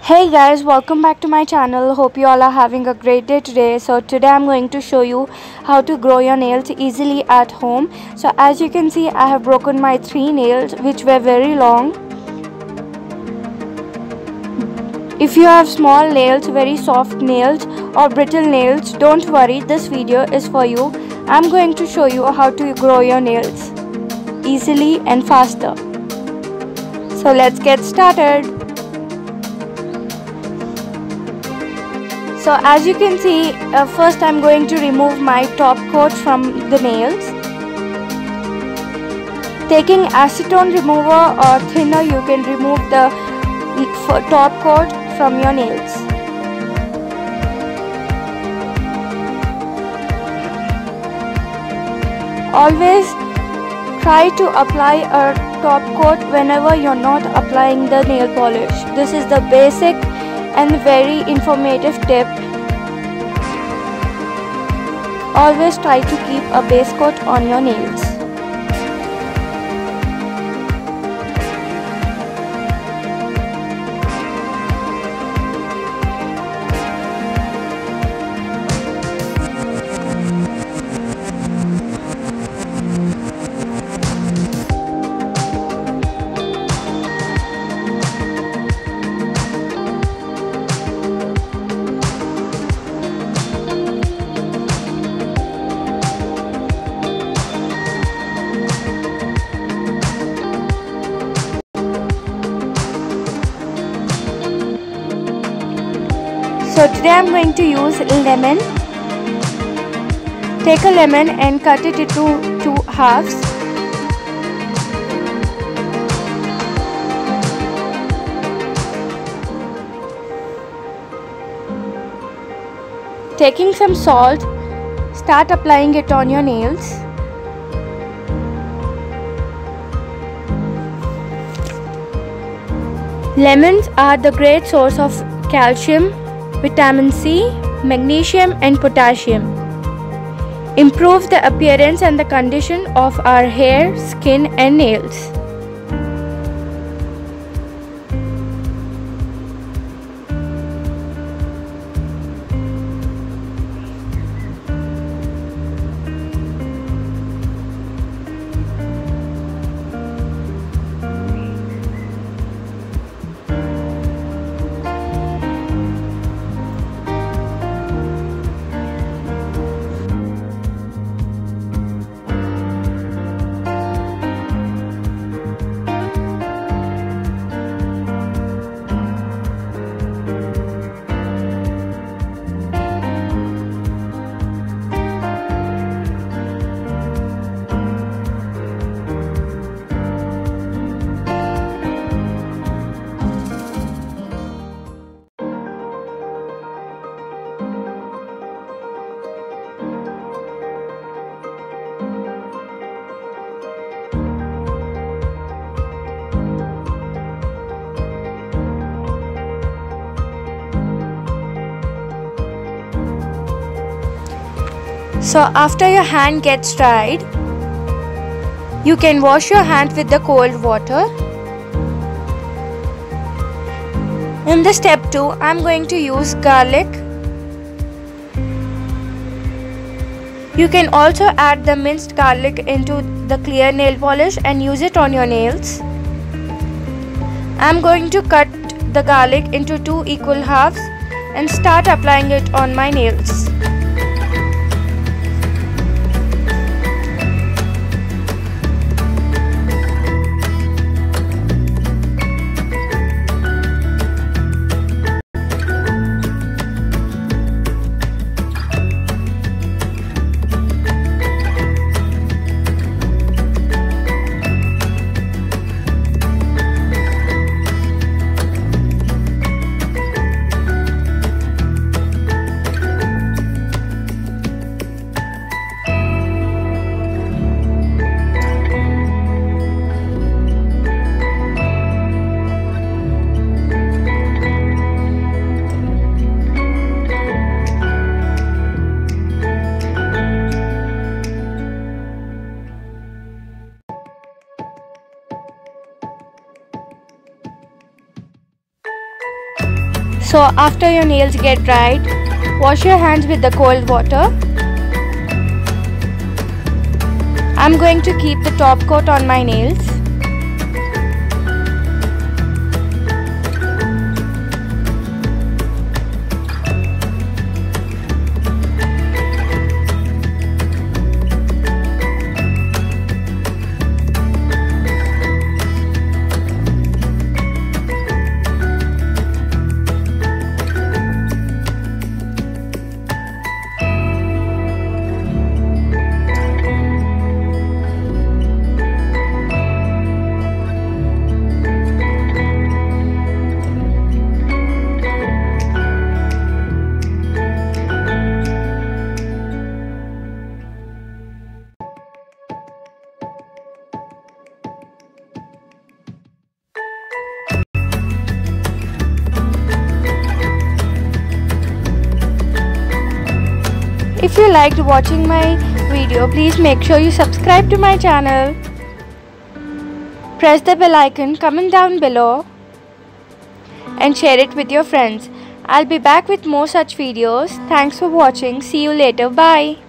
Hey guys, welcome back to my channel. Hope you all are having a great day today. So today I'm going to show you how to grow your nails easily at home. So as you can see, I have broken my 3 nails which were very long. If you have small nails, very soft nails or brittle nails, don't worry, this video is for you. I'm going to show you how to grow your nails easily and faster. So let's get started. So as you can see, first I'm going to remove my top coat from the nails. Taking acetone remover or thinner, you can remove the top coat from your nails. Always try to apply a top coat whenever you're not applying the nail polish. This is the basic and very informative tip. Always try to keep a base coat on your nails. So today I'm going to use lemon. Take a lemon and cut it into 2 halves. Taking some salt, start applying it on your nails. Lemons are the great source of calcium, vitamin C, magnesium and potassium. Improve the appearance and the condition of our hair, skin and nails. So after your hand gets dried, you can wash your hand with the cold water. In the step 2, I'm going to use garlic. You can also add the minced garlic into the clear nail polish and use it on your nails. I'm going to cut the garlic into 2 equal halves and start applying it on my nails. So after your nails get dried, wash your hands with the cold water. I'm going to keep the top coat on my nails. If you liked watching my video, please make sure you subscribe to my channel. Press the bell icon, comment down below and share it with your friends. I'll be back with more such videos. Thanks for watching. See you later. Bye.